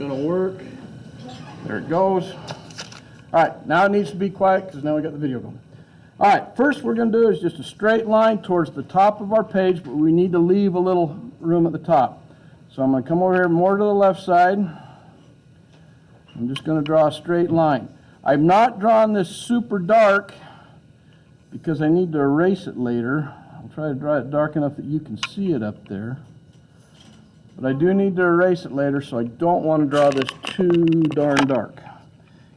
gonna work. There it goes. All right, now it needs to be quiet because now we got the video going. All right, first we're gonna do is just a straight line towards the top of our page, but we need to leave a little room at the top. So I'm gonna come over here more to the left side. I'm just gonna draw a straight line. I've not drawn this super dark because I need to erase it later. I'll try to draw it dark enough that you can see it up there. But I do need to erase it later, so I don't want to draw this too darn dark.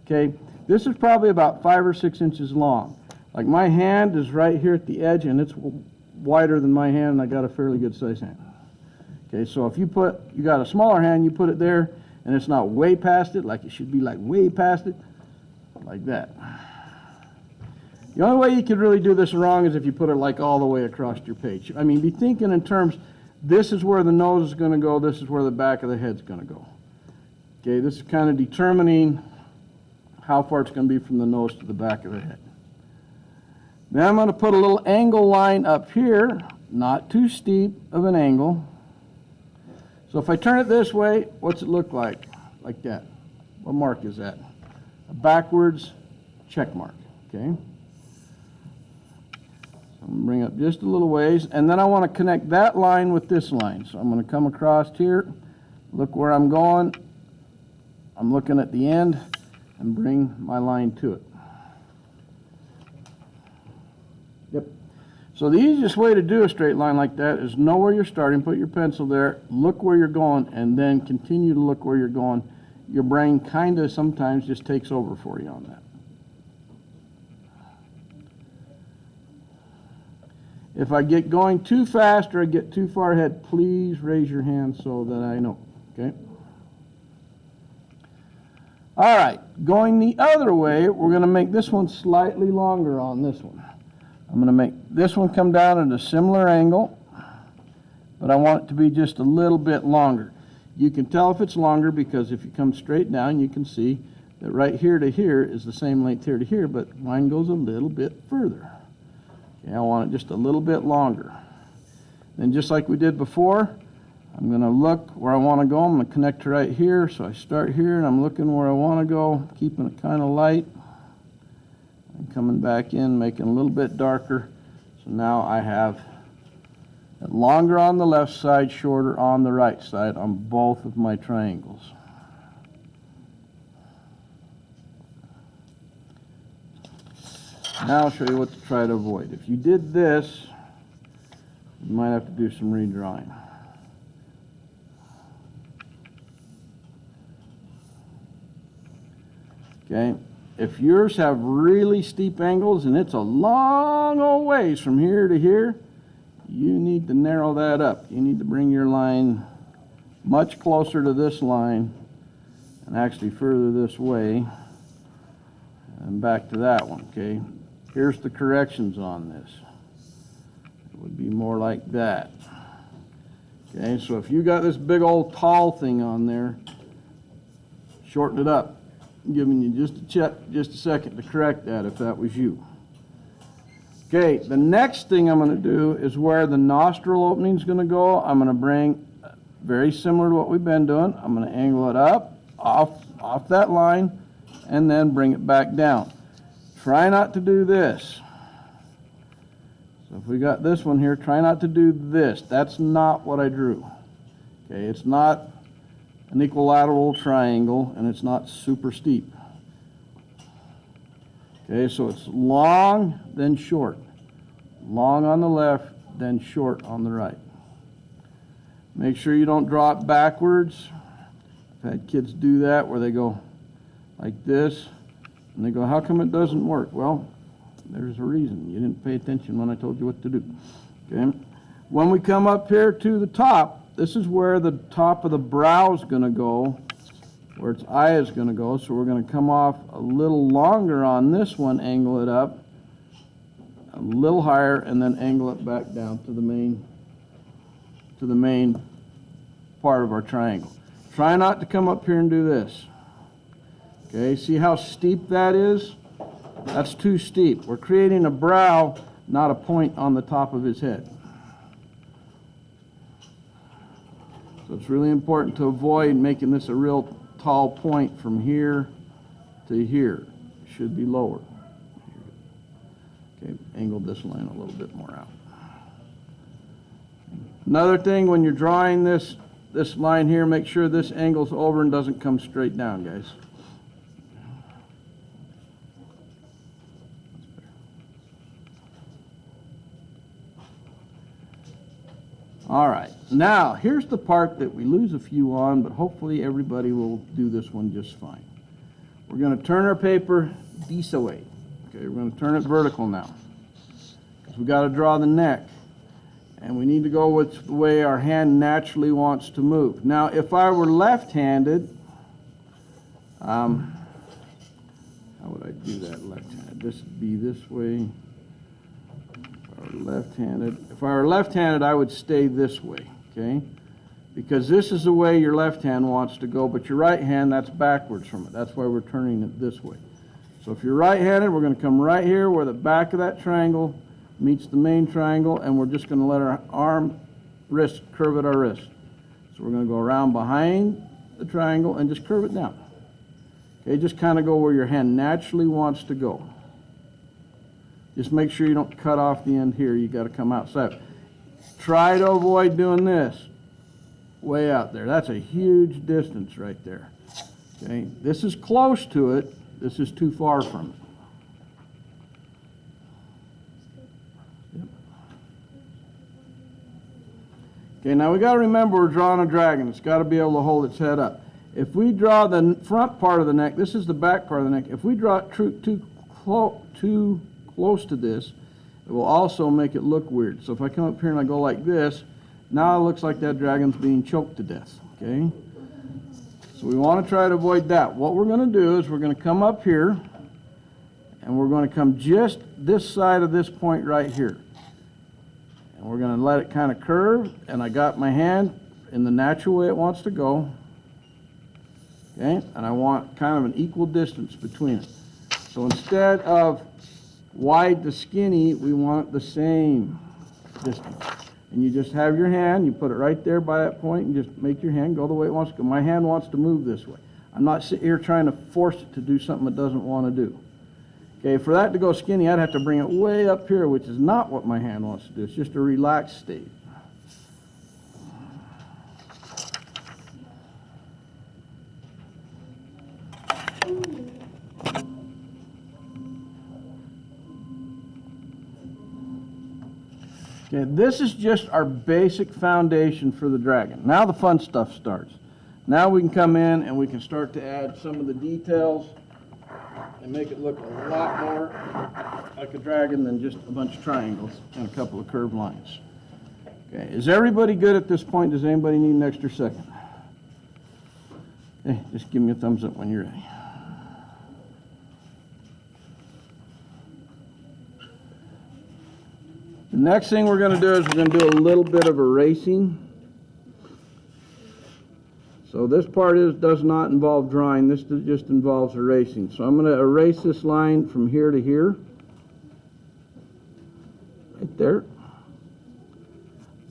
Okay, this is probably about 5 or 6 inches long. Like my hand is right here at the edge, and it's wider than my hand, and I got a fairly good size hand. Okay, so if you got a smaller hand, you put it there, and it's not way past it, like it should be like way past it, like that. The only way you could really do this wrong is if you put it like all the way across your page. I mean, be thinking in terms, this is where the nose is going to go, this is where the back of the head's going to go. Okay, this is kind of determining how far it's going to be from the nose to the back of the head. Now I'm going to put a little angle line up here, not too steep of an angle. So if I turn it this way, what's it look like? Like that. What mark is that? A backwards check mark, okay? I'm going to bring up just a little ways, and then I want to connect that line with this line. So I'm going to come across here, look where I'm going. I'm looking at the end, and bring my line to it. Yep. So the easiest way to do a straight line like that is know where you're starting, put your pencil there, look where you're going, and then continue to look where you're going. Your brain kind of sometimes just takes over for you on that. If I get going too fast or I get too far ahead, please raise your hand so that I know, okay? All right, going the other way, we're going to make this one slightly longer on this one. I'm going to make this one come down at a similar angle, but I want it to be just a little bit longer. You can tell if it's longer because if you come straight down, you can see that right here to here is the same length here to here, but mine goes a little bit further. I want it just a little bit longer. Then just like we did before, I'm going to look where I want to go. I'm going to connect right here. So I start here and I'm looking where I want to go, keeping it kind of light. And coming back in, making it a little bit darker. So now I have it longer on the left side, shorter on the right side on both of my triangles. Now I'll show you what to try to avoid. If you did this, you might have to do some redrawing. Okay, if yours have really steep angles and it's a long old ways from here to here, you need to narrow that up. You need to bring your line much closer to this line and actually further this way and back to that one, okay? Here's the corrections on this. It would be more like that. Okay, so if you got this big old tall thing on there, shorten it up. I'm giving you just a second to correct that if that was you. Okay, the next thing I'm going to do is where the nostril opening is going to go. I'm going to bring, very similar to what we've been doing, I'm going to angle it up, off that line, and then bring it back down. Try not to do this. So if we got this one here, try not to do this. That's not what I drew. Okay, it's not an equilateral triangle, and it's not super steep. Okay, so it's long, then short. Long on the left, then short on the right. Make sure you don't draw it backwards. I've had kids do that where they go like this, and they go, how come it doesn't work? Well, there's a reason. You didn't pay attention when I told you what to do. Okay? When we come up here to the top, this is where the top of the brow is going to go, where its eye is going to go. So we're going to come off a little longer on this one, angle it up a little higher, and then angle it back down to the main part of our triangle. Try not to come up here and do this. Okay, see how steep that is? That's too steep. We're creating a brow, not a point on the top of his head. So it's really important to avoid making this a real tall point from here to here. Should be lower. Okay, angle this line a little bit more out. Another thing, when you're drawing this line here, make sure this angle's over and doesn't come straight down, guys. All right, now here's the part that we lose a few on, but hopefully everybody will do this one just fine. We're going to turn our paper this way. Okay, we're going to turn it vertical now, because we got to draw the neck, and we need to go with the way our hand naturally wants to move. Now, if I were left-handed, how would I do that left-handed? This would be this way. If I were left-handed, I would stay this way, okay? Because this is the way your left hand wants to go, but your right hand, that's backwards from it. That's why we're turning it this way. So if you're right-handed, we're going to come right here where the back of that triangle meets the main triangle, and we're just going to let our arm, wrist, curve at our wrist. So we're going to go around behind the triangle and just curve it down. Okay, just kind of go where your hand naturally wants to go. Just make sure you don't cut off the end here. You got to come outside. Try to avoid doing this way out there. That's a huge distance right there. Okay, this is close to it. This is too far from it. Yep. Okay, now we got to remember we're drawing a dragon. It's got to be able to hold its head up. If we draw the front part of the neck, this is the back part of the neck. If we draw it too close to this, it will also make it look weird. So if I come up here and I go like this, now it looks like that dragon's being choked to death, okay? So we want to try to avoid that. What we're going to do is we're going to come up here, and we're going to come just this side of this point right here. And we're going to let it kind of curve, and I got my hand in the natural way it wants to go, okay? And I want kind of an equal distance between it. So instead of wide to skinny, we want the same distance. And you just have your hand, you put it right there by that point, and just make your hand go the way it wants to go. My hand wants to move this way. I'm not sitting here trying to force it to do something it doesn't want to do. Okay, for that to go skinny, I'd have to bring it way up here, which is not what my hand wants to do. It's just a relaxed state. Okay, this is just our basic foundation for the dragon. Now the fun stuff starts. Now we can come in and we can start to add some of the details and make it look a lot more like a dragon than just a bunch of triangles and a couple of curved lines. Okay, is everybody good at this point? Does anybody need an extra second? Okay, just give me a thumbs up when you're ready. The next thing we're going to do is we're going to do a little bit of erasing. So this part does not involve drawing. This just involves erasing. So I'm going to erase this line from here to here. Right there.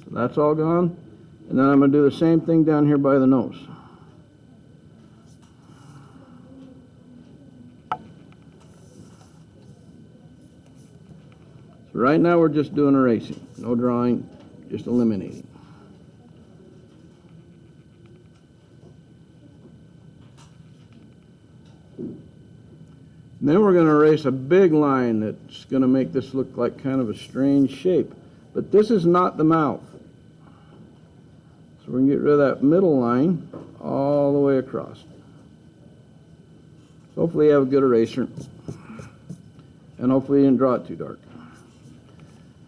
So that's all gone. And then I'm going to do the same thing down here by the nose. Right now we're just doing erasing, no drawing, just eliminating. And then we're going to erase a big line that's going to make this look like kind of a strange shape. But this is not the mouth. So we're going to get rid of that middle line all the way across. So hopefully you have a good eraser. And hopefully you didn't draw it too dark.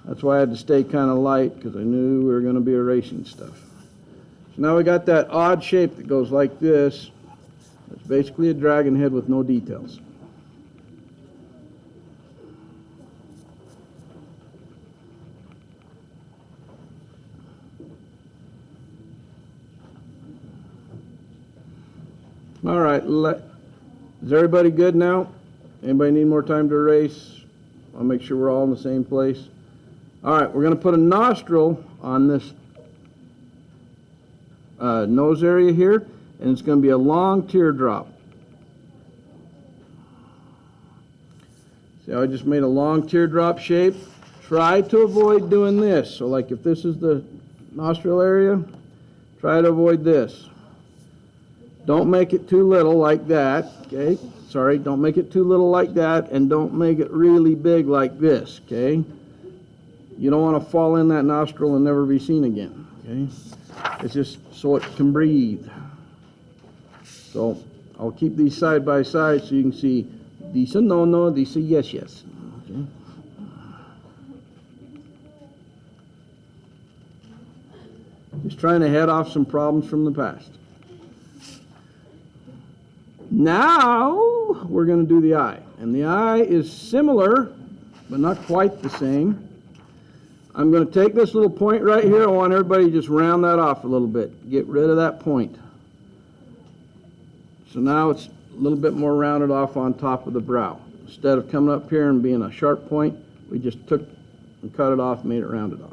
That's why I had to stay kind of light, because I knew we were going to be erasing stuff. So now we got that odd shape that goes like this. It's basically a dragon head with no details. All right, is everybody good now? Anybody need more time to erase? I'll make sure we're all in the same place. All right, we're going to put a nostril on this nose area here, and it's going to be a long teardrop. See how I just made a long teardrop shape? Try to avoid doing this. So like if this is the nostril area, try to avoid this. Don't make it too little like that, okay? Sorry, don't make it too little like that, and don't make it really big like this, okay? You don't want to fall in that nostril and never be seen again, okay? It's just so it can breathe. So I'll keep these side by side so you can see these are no, no, these are yes, yes, okay? Just trying to head off some problems from the past. Now we're going to do the eye. And the eye is similar, but not quite the same. I'm going to take this little point right here. I want everybody to just round that off a little bit. Get rid of that point. So now it's a little bit more rounded off on top of the brow. Instead of coming up here and being a sharp point, we just took and cut it off, made it rounded off.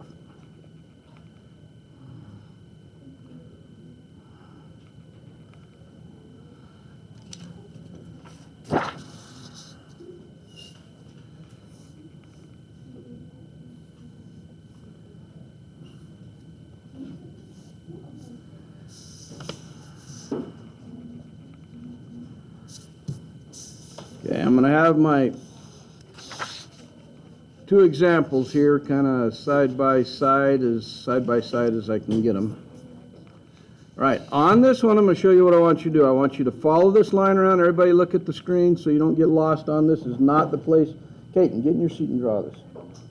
Okay, I'm going to have my two examples here kind of side by side as I can get them. All right, on this one I'm going to show you what I want you to do. I want you to follow this line around. Everybody look at the screen so you don't get lost on this. This is not the place. Kaiten, get in your seat and draw this.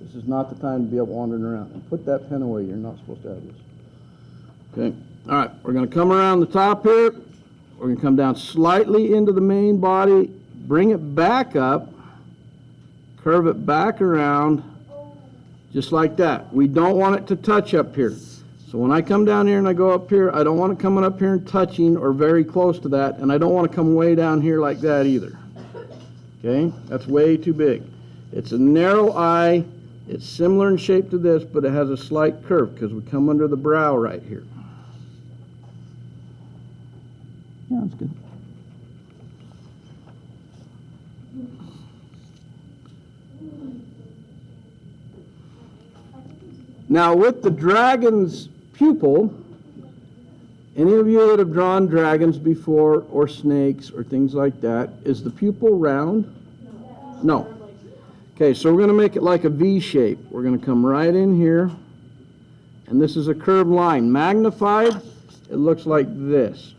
This is not the time to be up wandering around. And put that pen away. You're not supposed to have this. Okay, all right, we're going to come around the top here. We're going to come down slightly into the main body, bring it back up, curve it back around, just like that. We don't want it to touch up here. So when I come down here and I go up here, I don't want it coming up here and touching or very close to that, and I don't want to come way down here like that either. Okay, that's way too big. It's a narrow eye. It's similar in shape to this, but it has a slight curve because we come under the brow right here. Yeah, that's good. Now with the dragon's pupil, any of you that have drawn dragons before or snakes or things like that, is the pupil round? No. Okay, so we're going to make it like a V shape. We're going to come right in here, and this is a curved line. Magnified, it looks like this.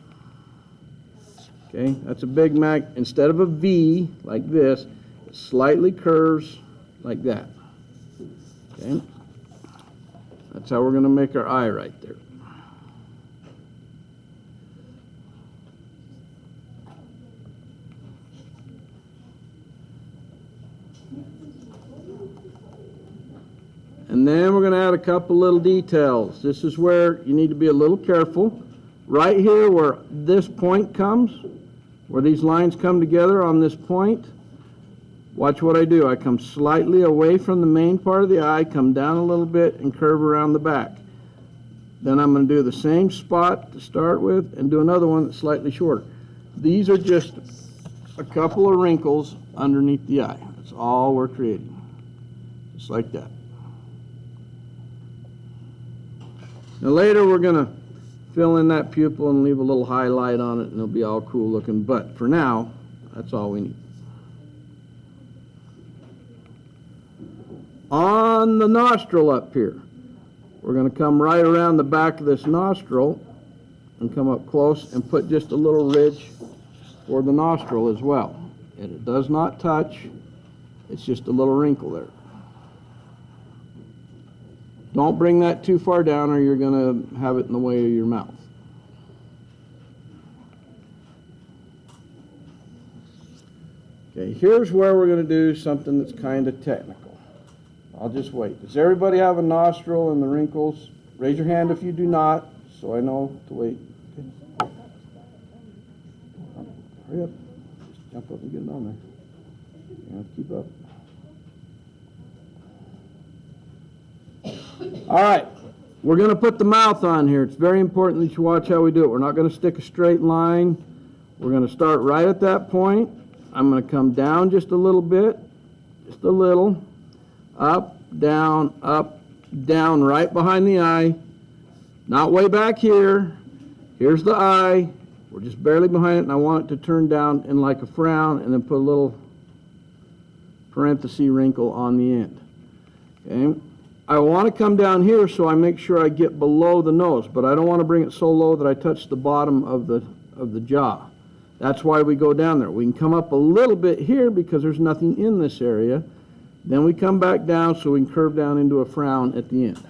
Okay, that's a big instead of a V like this, it slightly curves like that. Okay. That's how we're going to make our eye right there. And then we're going to add a couple little details. This is where you need to be a little careful. Right here where this point comes, where these lines come together on this point, watch what I do. I come slightly away from the main part of the eye, come down a little bit, and curve around the back. Then I'm going to do the same spot to start with and do another one that's slightly shorter. These are just a couple of wrinkles underneath the eye. That's all we're creating. Just like that. Now later we're going to fill in that pupil and leave a little highlight on it, and it'll be all cool looking. But for now, that's all we need. On the nostril up here, we're going to come right around the back of this nostril and come up close and put just a little ridge for the nostril as well. And it does not touch, it's just a little wrinkle there. Don't bring that too far down or you're going to have it in the way of your mouth. Okay, here's where we're going to do something that's kind of technical. I'll just wait. Does everybody have a nostril and the wrinkles? Raise your hand if you do not, so I know to wait. Okay. Hurry up. Just jump up and get it on there. You have to keep up. All right. we're going to put the mouth on here. It's very important that you watch how we do it. We're not going to stick a straight line. We're going to start right at that point. I'm going to come down just a little bit, just a little, up, down, right behind the eye. Not way back here. Here's the eye. We're just barely behind it, and I want it to turn down in like a frown, and then put a little parenthesis wrinkle on the end. Okay? I want to come down here so I make sure I get below the nose, but I don't want to bring it so low that I touch the bottom of the jaw. That's why we go down there. We can come up a little bit here because there's nothing in this area. Then we come back down so we can curve down into a frown at the end.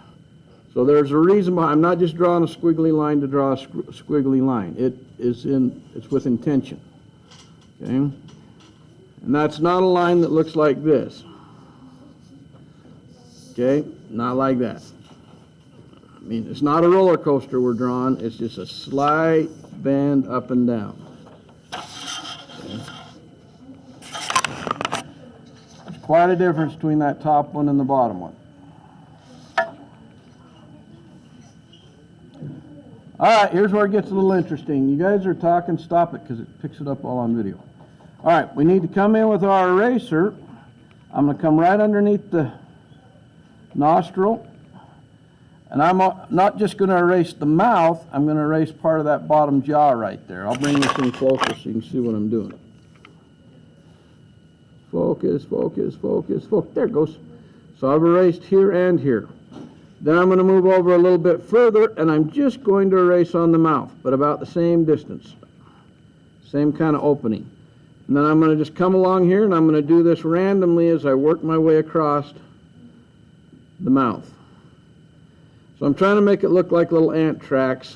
So there's a reason why I'm not just drawing a squiggly line to draw a squiggly line. It's with intention. Okay? And that's not a line that looks like this. Okay? Not like that. I mean, it's not a roller coaster we're drawing. It's just a slight bend up and down. Okay? There's quite a difference between that top one and the bottom one. All right, here's where it gets a little interesting. You guys are talking, stop it because it picks it up all on video. All right, we need to come in with our eraser. I'm going to come right underneath the nostril. And I'm not just going to erase the mouth, I'm going to erase part of that bottom jaw right there. I'll bring this in closer so you can see what I'm doing. Focus, focus, focus, focus. There it goes. So I've erased here and here. Then I'm going to move over a little bit further, and I'm just going to erase on the mouth, but about the same distance. Same kind of opening. And then I'm going to just come along here, and I'm going to do this randomly as I work my way across the mouth. So I'm trying to make it look like little ant tracks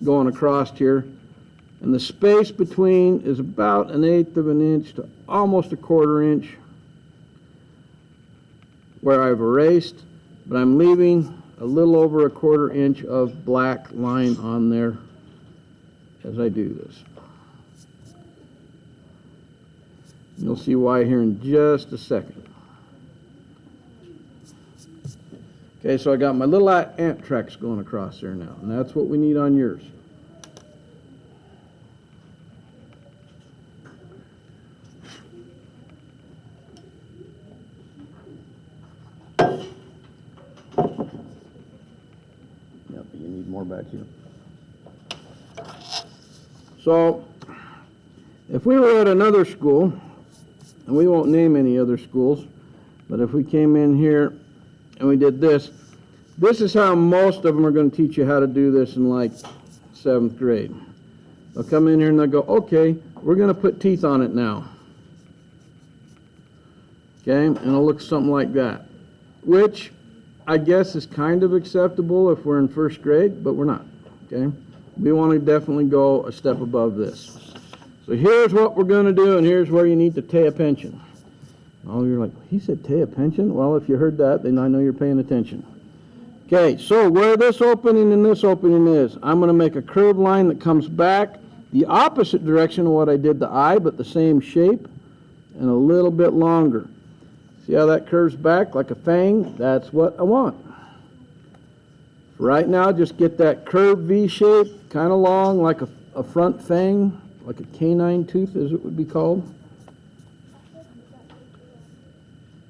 going across here. And the space between is about 1/8 of an inch to almost 1/4 inch where I've erased, but I'm leaving a little over 1/4 inch of black line on there as I do this. You'll see why here in just a second. Okay, so I got my little ant tracks going across there now, and that's what we need on yours. Yep, you need more back here. So, if we were at another school, and we won't name any other schools, but if we came in here and we did this, this is how most of them are going to teach you how to do this in like 7th grade. They'll come in here and they'll go, okay, we're going to put teeth on it now. Okay, and it'll look something like that, which I guess is kind of acceptable if we're in 1st grade, but we're not. Okay, we want to definitely go a step above this. So here's what we're going to do, and here's where you need to pay attention. Oh, you're like, he said pay attention? Well, if you heard that, then I know you're paying attention. Okay, so where this opening and this opening is, I'm going to make a curved line that comes back the opposite direction of what I did the eye, but the same shape and a little bit longer. See how that curves back like a fang? That's what I want. For right now, just get that curved V shape, kind of long, like a front fang, like a canine tooth, as it would be called.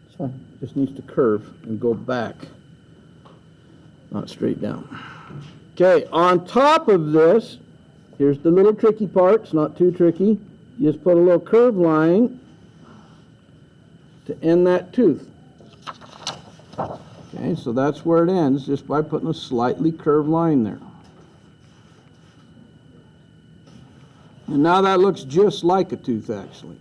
It's fine. Just needs to curve and go back, not straight down. Okay, on top of this, here's the little tricky part. It's not too tricky. You just put a little curved line to end that tooth. Okay, so that's where it ends, just by putting a slightly curved line there. And now that looks just like a tooth, actually.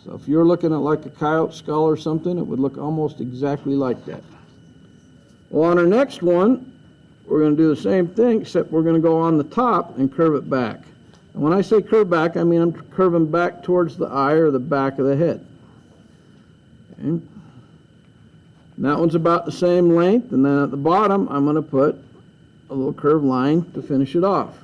So if you're looking at like a coyote skull or something, it would look almost exactly like that. Well, on our next one, we're going to do the same thing, except we're going to go on the top and curve it back. And when I say curve back, I mean I'm curving back towards the eye or the back of the head. Okay. And that one's about the same length, and then at the bottom, I'm going to put a little curved line to finish it off.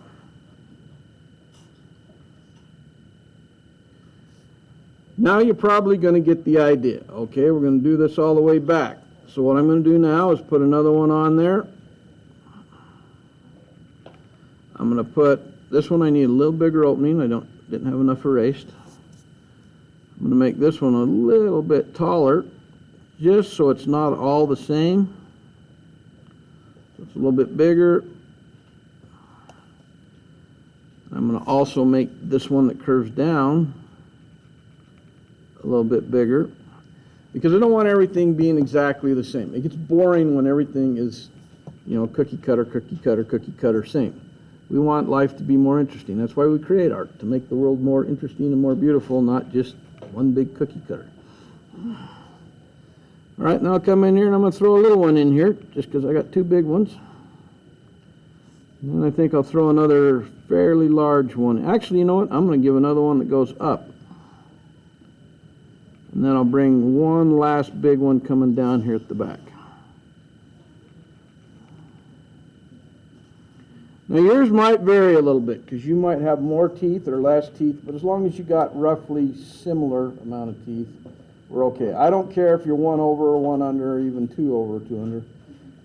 Now you're probably going to get the idea. Okay, we're going to do this all the way back. So what I'm going to do now is put another one on there. I'm going to put, this one I need a little bigger opening. I didn't have enough erased. I'm going to make this one a little bit taller, just so it's not all the same. So it's a little bit bigger. I'm going to also make this one that curves down a little bit bigger, because I don't want everything being exactly the same. It gets boring when everything is, you know, cookie cutter, same. We want life to be more interesting. That's why we create art, to make the world more interesting and more beautiful, not just one big cookie cutter. All right, now I'll come in here and I'm going to throw a little one in here, just because I got two big ones. And then I think I'll throw another fairly large one. Actually, you know what? I'm going to give another one that goes up. And then I'll bring one last big one coming down here at the back. Now yours might vary a little bit, because you might have more teeth or less teeth, but as long as you got roughly similar amount of teeth, we're okay. I don't care if you're one over or one under, or even two over or two under.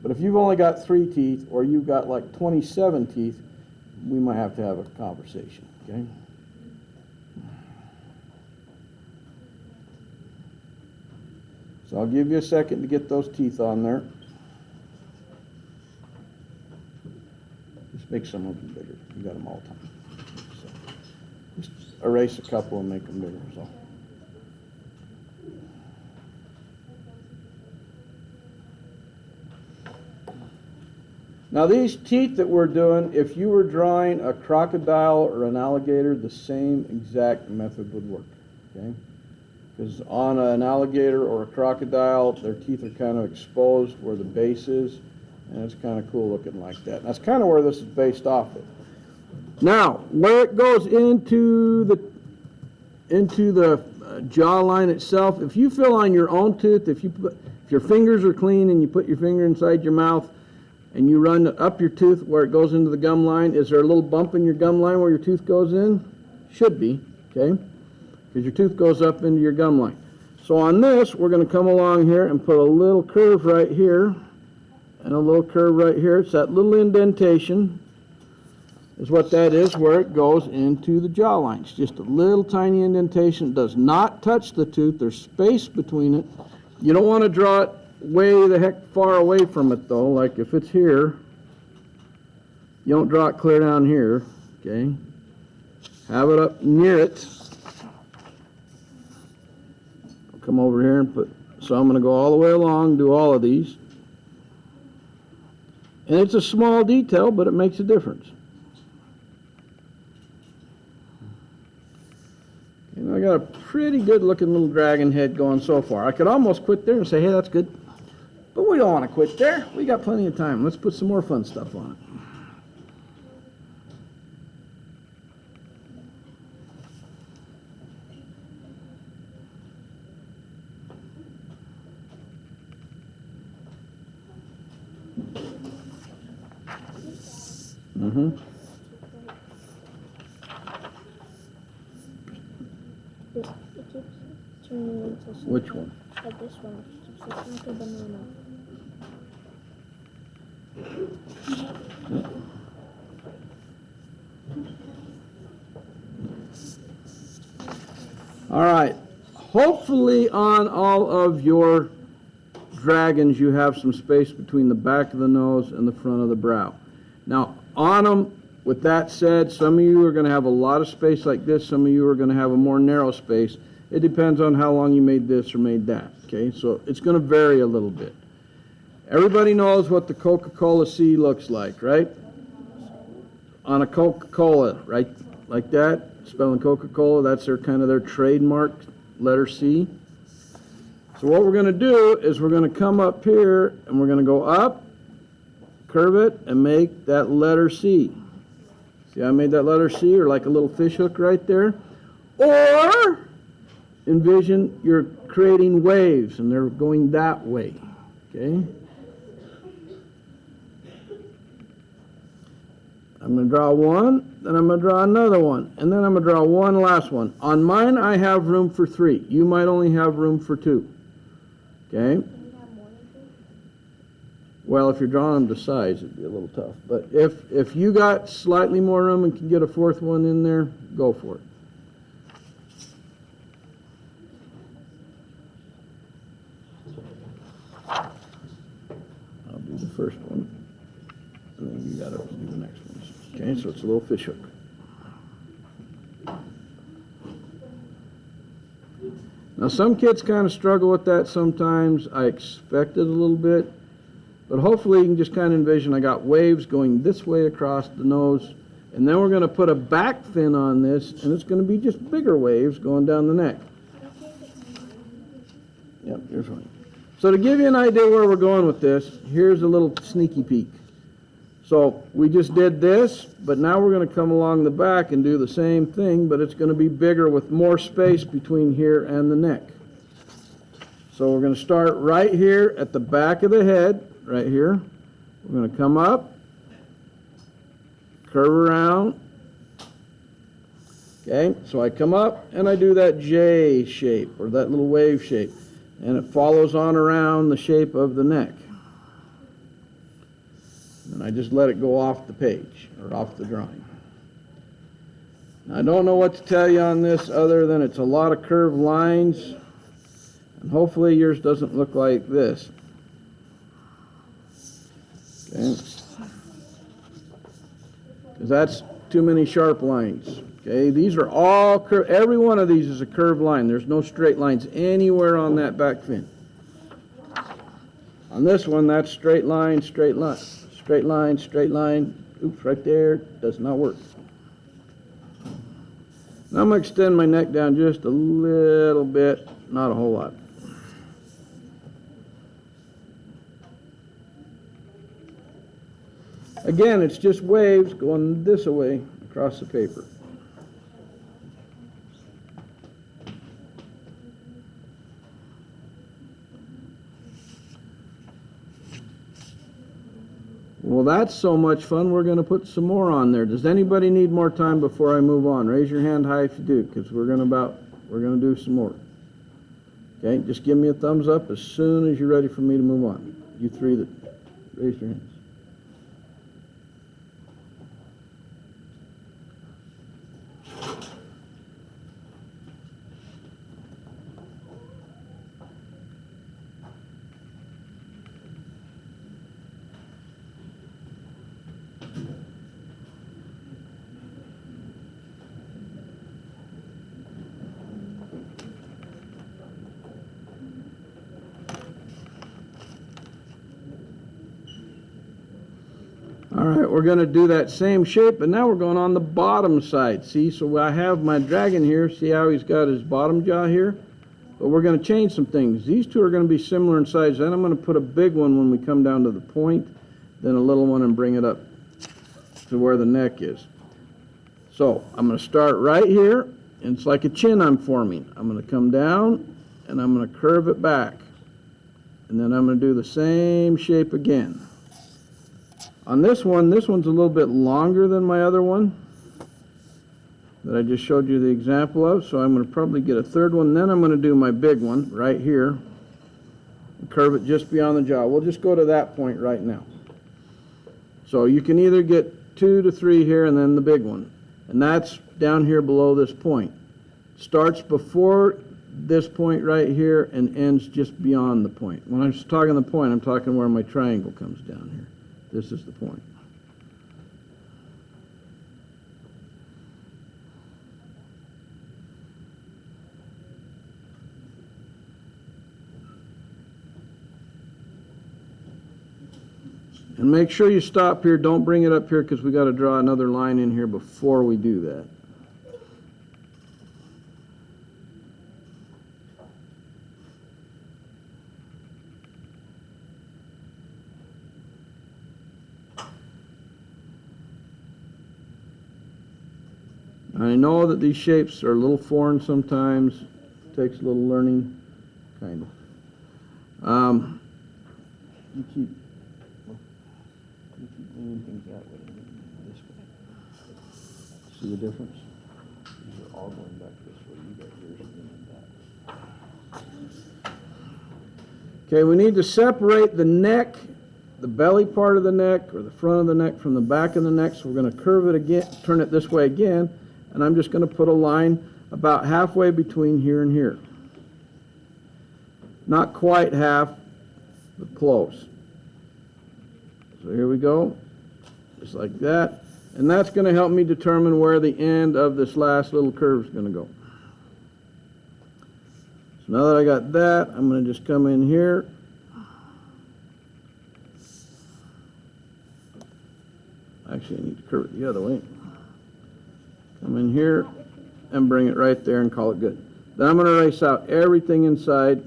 But if you've only got 3 teeth, or you've got like 27 teeth, we might have to have a conversation, okay? So I'll give you a second to get those teeth on there. Just make some of them bigger. You got them all the time. So just erase a couple and make them bigger. So. Now these teeth that we're doing, if you were drawing a crocodile or an alligator, the same exact method would work, okay? Because on an alligator or a crocodile, their teeth are kind of exposed where the base is, and it's kind of cool looking like that. And that's kind of where this is based off of. Now, where it goes into the jawline itself, if you fill on your own tooth, if your fingers are clean and you put your finger inside your mouth and you run up your tooth where it goes into the gum line, is there a little bump in your gum line where your tooth goes in? Should be, okay? Because your tooth goes up into your gum line. So on this, we're going to come along here and put a little curve right here and a little curve right here. It's that little indentation is what that is, where it goes into the jawline. It's just a little tiny indentation. It does not touch the tooth. There's space between it. You don't want to draw it way the heck far away from it, though. Like if it's here, you don't draw it clear down here, okay? Have it up near it. Come over here and put, so I'm going to go all the way along, do all of these. And it's a small detail, but it makes a difference. And I got a pretty good looking little dragon head going so far. I could almost quit there and say, hey, that's good. But we don't want to quit there. We got plenty of time. Let's put some more fun stuff on it. It keeps turning into something. Which one? Like this one. It keeps looking like a banana. All right. Hopefully on all of your dragons you have some space between the back of the nose and the front of the brow. Now on them, with that said, some of you are going to have a lot of space like this. Some of you are going to have a more narrow space. It depends on how long you made this or made that. Okay, so it's going to vary a little bit. Everybody knows what the Coca-Cola C looks like, right? On a Coca-Cola, right? Like that, spelling Coca-Cola, that's their kind of their trademark letter C. So what we're going to do is we're going to come up here and we're going to go up, curve it, and make that letter C. See, I made that letter C, or like a little fish hook right there. Or envision you're creating waves and they're going that way. Okay? I'm going to draw one, then I'm going to draw another one, and then I'm going to draw one last one. On mine, I have room for 3. You might only have room for 2. Okay? Can you have more than 3? Well, if you're drawing them to size, it'd be a little tough. But if you got slightly more room and can get a fourth one in there, go for it. I'll do the first one, and then you gotta do the next ones. Okay, so it's a little fish hook. Now, some kids kind of struggle with that sometimes. I expect it a little bit. But hopefully you can just kind of envision I got waves going this way across the nose, and then we're going to put a back fin on this, and it's going to be just bigger waves going down the neck. Yep, here's one. So to give you an idea where we're going with this, here's a little sneaky peek. So we just did this, but now we're going to come along the back and do the same thing, but it's going to be bigger with more space between here and the neck. So we're going to start right here at the back of the head. Right here, we're going to come up, curve around. Okay, so I come up and I do that J shape, or that little wave shape, and it follows on around the shape of the neck. And I just let it go off the page, or off the drawing. Now, I don't know what to tell you on this other than it's a lot of curved lines, and hopefully yours doesn't look like this. Okay, because that's too many sharp lines. Okay, these are all every one of these is a curved line. There's no straight lines anywhere on that back fin. On this one, that's straight line, straight line, straight line, straight line. Oops, right there, does not work. Now I'm going to extend my neck down just a little bit, not a whole lot. Again, it's just waves going this way across the paper. Well, that's so much fun, we're going to put some more on there. Does anybody need more time before I move on? Raise your hand high if you do, because we're going to do some more. Okay, just give me a thumbs up as soon as you're ready for me to move on. You three that raised your hands. All right, we're going to do that same shape, but now we're going on the bottom side. See, so I have my dragon here. See how he's got his bottom jaw here? But we're going to change some things. These two are going to be similar in size. Then I'm going to put a big one when we come down to the point, then a little one and bring it up to where the neck is. So I'm going to start right here, and it's like a chin I'm forming. I'm going to come down, and I'm going to curve it back. And then I'm going to do the same shape again. On this one's a little bit longer than my other one that I just showed you the example of, so I'm going to probably get a third one. Then I'm going to do my big one right here and curve it just beyond the jaw. We'll just go to that point right now. So you can either get 2 to 3 here and then the big one, and that's down here below this point. Starts before this point right here and ends just beyond the point. When I'm talking the point, I'm talking where my triangle comes down here. This is the point. And make sure you stop here. Don't bring it up here because we got to draw another line in here before we do that. I know that these shapes are a little foreign sometimes. It takes a little learning, kind of. You keep moving things that way, this way. See the difference? These are all going back this way. You got yours going back. Okay, we need to separate the neck the belly part of the neck or the front of the neck from the back of the neck. So we're going to curve it again, turn it this way again, and I'm just going to put a line about halfway between here and here. Not quite half, but close. So here we go, just like that. And that's going to help me determine where the end of this last little curve is going to go. So now that I got that, I'm going to just come in here. Actually, I need to curve it the other way. Come in here and bring it right there and call it good. Then I'm going to erase out everything inside.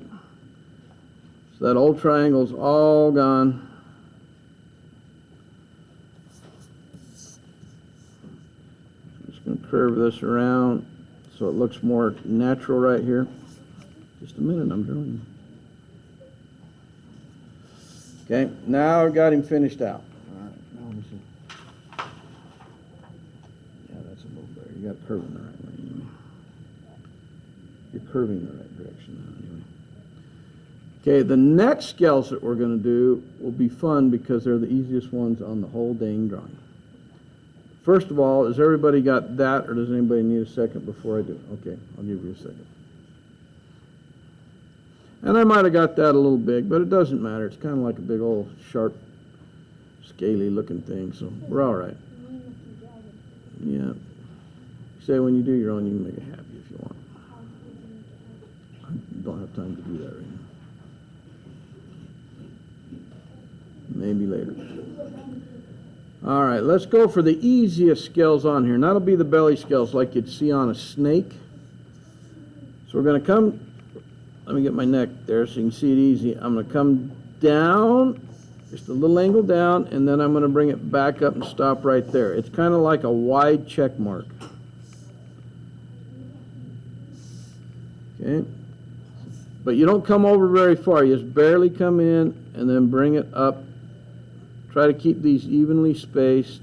So that old triangle's all gone. I'm just going to curve this around so it looks more natural right here. Just a minute, I'm drawing. Okay, now I've got him finished out. All right, now let me see. Yeah, that's a little better. You got it curving the right way anyway. You're curving the right direction now anyway. Okay, the next scales that we're going to do will be fun because they're the easiest ones on the whole dang drawing. First of all, has everybody got that, or does anybody need a second before I do it? Okay, I'll give you a second. And I might have got that a little big, but it doesn't matter. It's kind of like a big old sharp, scaly looking thing, so we're all right. Yeah. Say when you do your own, you can make it happy if you want. I don't have time to do that right now. Maybe later. All right, let's go for the easiest scales on here. And that'll be the belly scales like you'd see on a snake. So we're going to come, let me get my neck there so you can see it easy. I'm going to come down, just a little angle down, and then I'm going to bring it back up and stop right there. It's kind of like a wide check mark. Okay? But you don't come over very far. You just barely come in and then bring it up. Try to keep these evenly spaced.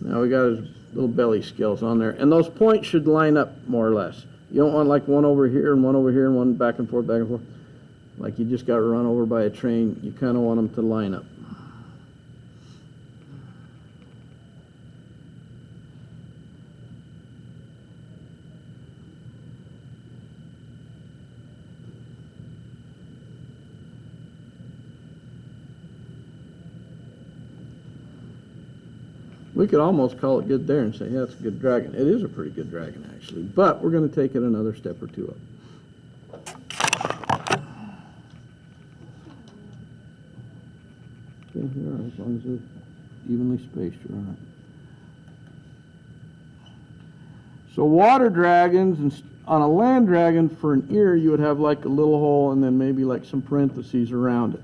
Now we got his little belly scales on there. And those points should line up more or less. You don't want like one over here and one over here and one back and forth, like you just got run over by a train. You kind of want them to line up. We could almost call it good there and say, yeah, it's a good dragon. It is a pretty good dragon, actually. But we're going to take it another step or two up. Okay, you're all right. As long as they're evenly spaced, you're all right. So water dragons, and on a land dragon, for an ear, you would have like a little hole and then maybe like some parentheses around it.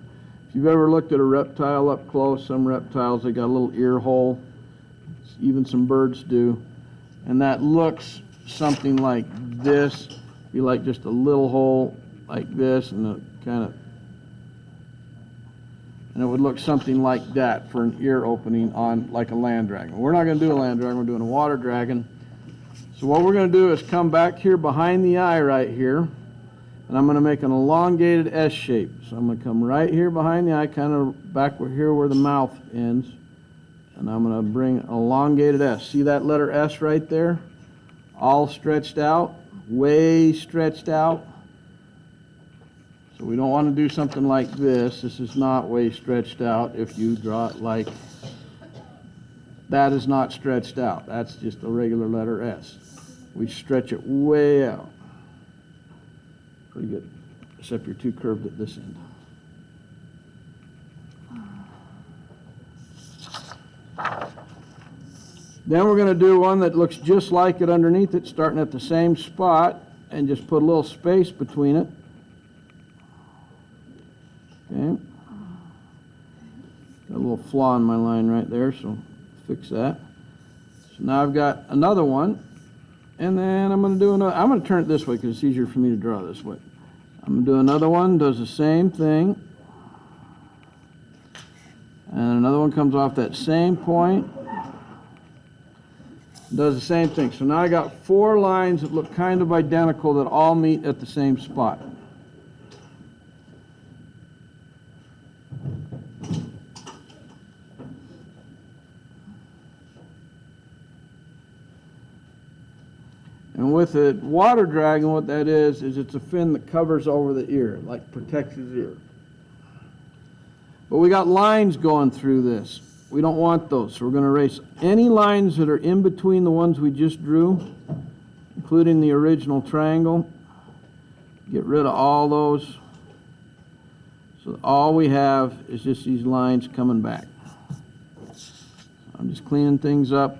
If you've ever looked at a reptile up close, some reptiles, they got a little ear hole. Even some birds do, and that looks something like this. Be like just a little hole like this, and it would look something like that for an ear opening on like a land dragon. We're not going to do a land dragon, we're doing a water dragon. So what we're going to do is come back here behind the eye right here, and I'm going to make an elongated S shape. So I'm going to come right here behind the eye, kind of back here where the mouth ends. And I'm going to bring an elongated S. See that letter S right there? All stretched out, way stretched out. So we don't want to do something like this. This is not way stretched out. If you draw it like that, is not stretched out. That's just a regular letter S. We stretch it way out. Pretty good, except you're too curved at this end. Then we're going to do one that looks just like it underneath it, starting at the same spot, and just put a little space between it. Okay. Got a little flaw in my line right there, so fix that. So now I've got another one, and then I'm going to do another. I'm going to turn it this way because it's easier for me to draw this way. I'm going to do another one, does the same thing. And another one comes off that same point. Does the same thing. So now I got 4 lines that look kind of identical that all meet at the same spot. And with a water dragon, what that is it's a fin that covers over the ear, like protects his ear. But we got lines going through this. We don't want those, so we're going to erase any lines that are in between the ones we just drew, including the original triangle. Get rid of all those. So all we have is just these lines coming back. I'm just cleaning things up.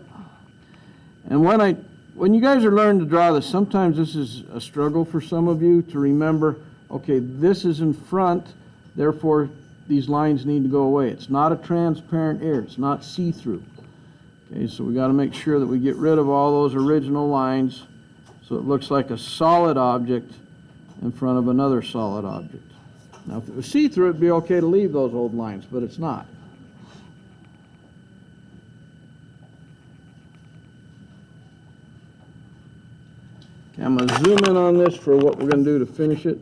And when you guys are learning to draw this, sometimes this is a struggle for some of you to remember, okay, this is in front, therefore these lines need to go away. It's not a transparent air. It's not see-through. Okay, so we got to make sure that we get rid of all those original lines so it looks like a solid object in front of another solid object. Now, if it was see-through, it'd be okay to leave those old lines, but it's not. Okay, I'm going to zoom in on this for what we're going to do to finish it.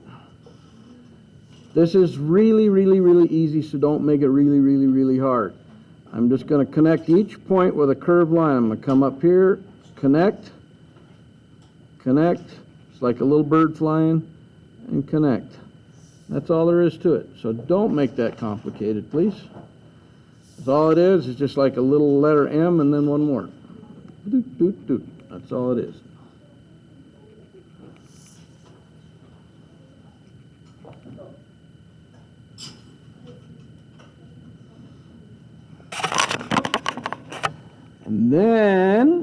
This is really, really, really easy, so don't make it really, really, really hard. I'm just going to connect each point with a curved line. I'm going to come up here, connect, connect. It's like a little bird flying, and connect. That's all there is to it. So don't make that complicated, please. That's all it is just like a little letter M and then one more. Doot, doot, doot. That's all it is.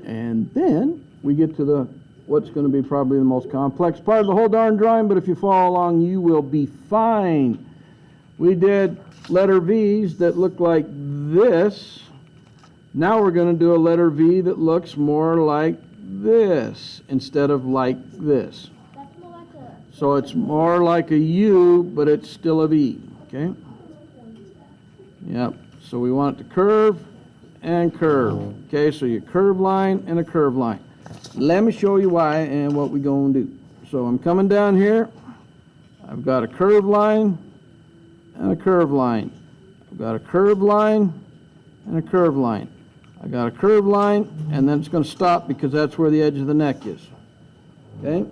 And then we get to what's going to be probably the most complex part of the whole darn drawing, but if you follow along, you will be fine. We did letter V's that look like this. Now we're going to do a letter V that looks more like this instead of like this. That's more like a... So it's more like a U, but it's still a V, okay? Yep, so we want it to curve and curve. Okay, so your curve line and a curve line. Let me show you why and what we're going to do. So I'm coming down here. I've got a curve line and a curve line. I've got a curve line and a curve line. I got a curve line, and then it's going to stop because that's where the edge of the neck is. Okay?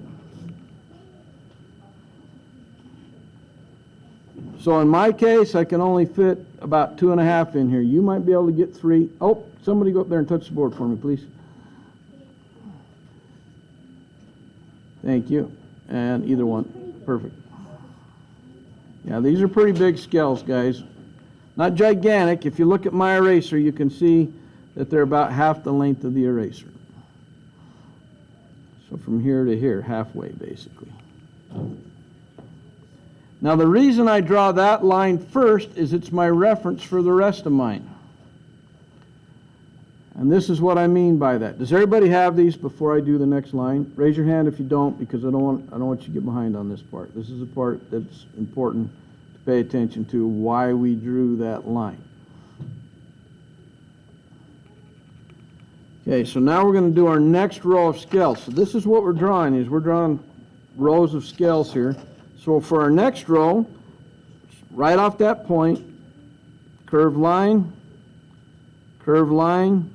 So in my case, I can only fit about 2.5 in here. You might be able to get 3. Oh, somebody go up there and touch the board for me, please. Thank you. And either one. Perfect. Yeah, these are pretty big scales, guys. Not gigantic. If you look at my eraser, you can see that they're about half the length of the eraser. So from here to here, halfway, basically. Now, the reason I draw that line first is it's my reference for the rest of mine. And this is what I mean by that. Does everybody have these before I do the next line? Raise your hand if you don't, because I don't want you to get behind on this part. This is the part that's important to pay attention to, why we drew that line. Okay, so now we're going to do our next row of scales. So this is what we're drawing, is we're drawing rows of scales here. So for our next row, right off that point, curve line, curve line,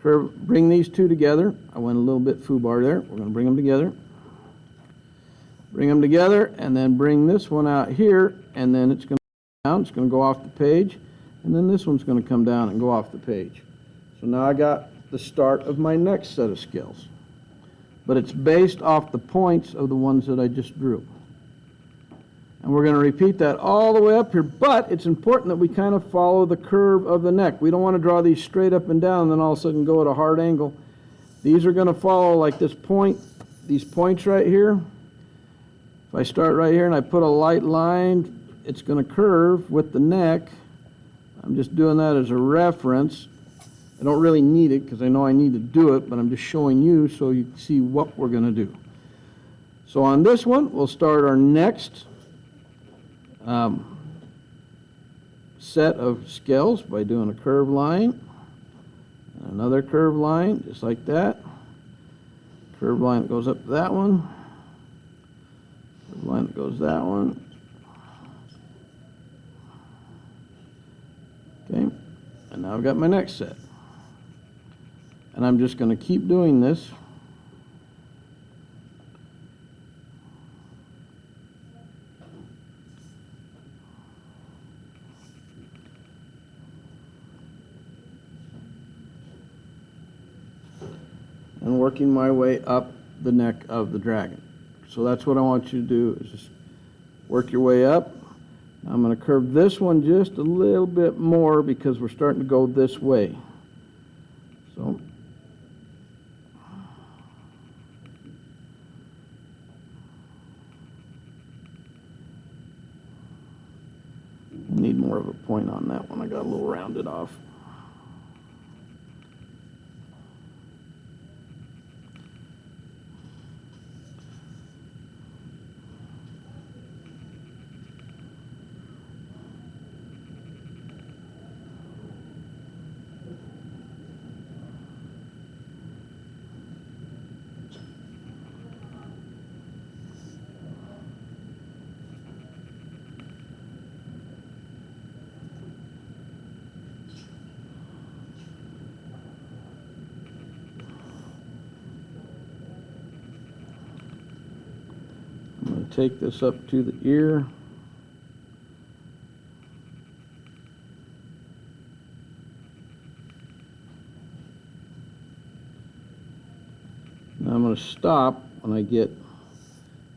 curve, bring these two together. I went a little bit foobar there. We're going to bring them together. Bring them together, and then bring this one out here, and then it's going to go down. It's going to go off the page, and then this one's going to come down and go off the page. So now I got the start of my next set of scales. But it's based off the points of the ones that I just drew. And we're going to repeat that all the way up here, but it's important that we kind of follow the curve of the neck. We don't want to draw these straight up and down and then all of a sudden go at a hard angle. These are going to follow like this point, these points right here. If I start right here and I put a light line, it's going to curve with the neck. I'm just doing that as a reference. I don't really need it because I know I need to do it, but I'm just showing you so you can see what we're going to do. So on this one, we'll start our next set of scales by doing a curved line. Another curved line, just like that. Curved line that goes up to that one. Curved line that goes that one. Okay, and now I've got my next set. And I'm just going to keep doing this. And working my way up the neck of the dragon. So that's what I want you to do, is just work your way up. I'm going to curve this one just a little bit more because we're starting to go this way. So I need more of a point on that one. I got a little rounded off. I'm going to take this up to the ear. Now I'm going to stop when I get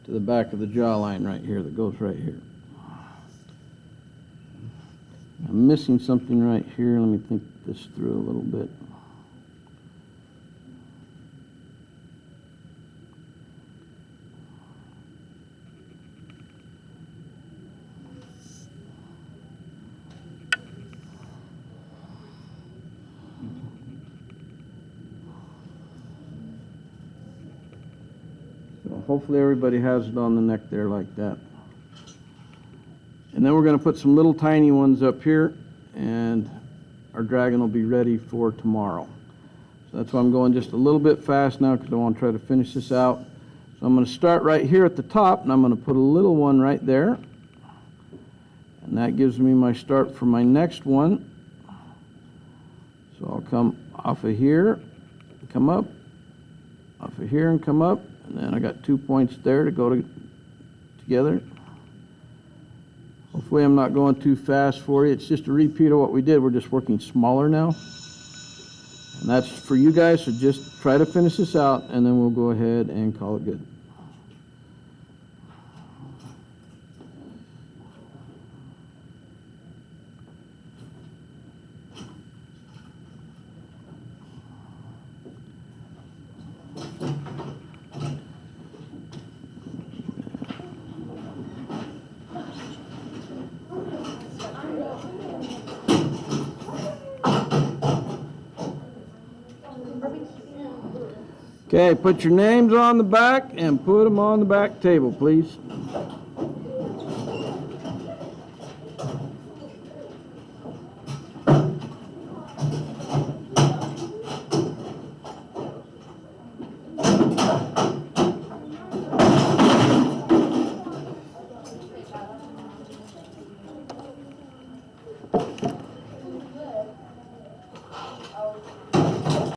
to the back of the jawline right here that goes right here. I'm missing something right here. Let me think this through a little bit. So hopefully everybody has it on the neck there like that. And then we're going to put some little tiny ones up here, and our dragon will be ready for tomorrow. So that's why I'm going just a little bit fast now, because I want to try to finish this out. So I'm going to start right here at the top, and I'm going to put a little one right there. And that gives me my start for my next one. So I'll come off of here, come up, off of here and come up, and then I got 2 points there to go together. Hopefully I'm not going too fast for you. It's just a repeat of what we did. We're just working smaller now. And that's for you guys, so just try to finish this out, and then we'll go ahead and call it good. Okay, put your names on the back and put them on the back table, please.